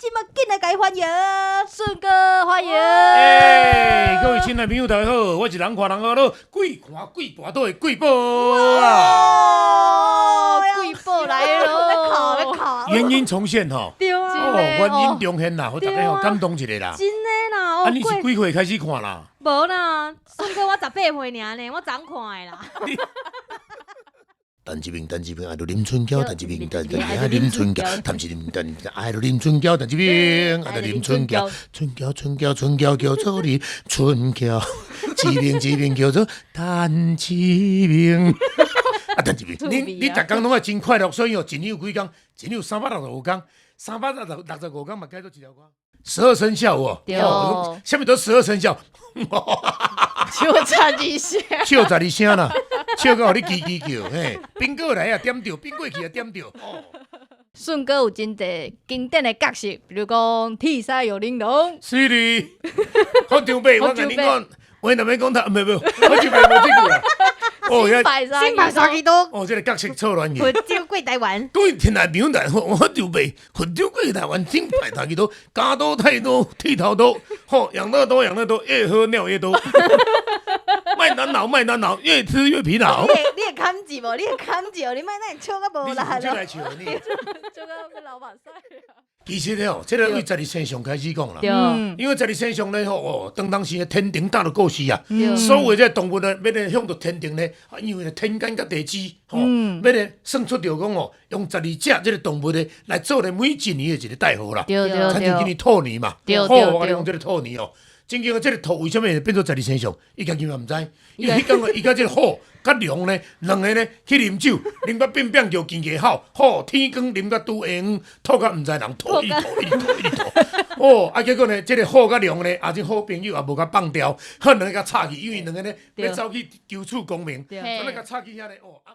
即马紧来甲伊欢迎，顺哥欢迎。各位亲爱朋友，大家好，我是人看人好咯，鬼看鬼跋倒的鬼宝啊！贵宝来喽！要考，原音重现吼，对啊，原音重现啦，互大家感动一下啦。真的啦，啊，你是几岁开始看啦？无啦，顺哥我18岁尔呢，我昨看的啦。等一边，爱着啉春娇，等一边，爱啉春娇，谈一边，爱着啉春娇，等一边，爱着啉春娇，春娇叫做你，春娇，一边叫做谈一边。啊，等一边，你逐工拢爱真快乐，所以哦，一年有几工？一年有365工，365工嘛，改做一条歌。12生肖哦，对下面都12生肖，就差一下。笑12声啦，笑到互你叽叫，嘿，宾果来啊点着，宾过去啊点着，哦。顺哥有真侪经典的角色，比如讲替塞有玲珑，是的，好长辈，我跟你讲，我那边讲他，没，好久没无这句啦。哦，新白沙基督，哦，这个角色错乱福嘅。州过台湾，各位天来朋友大好，我长辈，福州过台湾，新派大几多，加多太多，剃头多，吼，养乐多，越喝尿越多。卖难熬，越吃越疲劳。你会砍字无？你莫那笑到无力你是咯。来笑你。就跟被老板赛其实哦，这个为12生肖开始讲啦。对，因为12生肖呢，吼，当时的天庭大的故事啊，对所有这动物呢，要来向着天庭呢，因为天干甲地支，吼，要来算出着讲哦，用12只这个动物呢来做咧每一年的一个代号啦。对参照今年兔年嘛，对好，我用这个兔年哦。真正这个兔为什么会变做12生肖？伊家己嘛唔知，因为伊甲这个虎甲龙呢，两个呢去啉酒，啉到变就见个好，虎天光啉到拄下黄，兔甲唔知人吐一直吐。哦，啊结果呢，这个虎甲龙呢，这好朋友也无甲放掉，可能甲插去，因为两个呢要走去求取功名，所以甲插去遐呢，哦啊。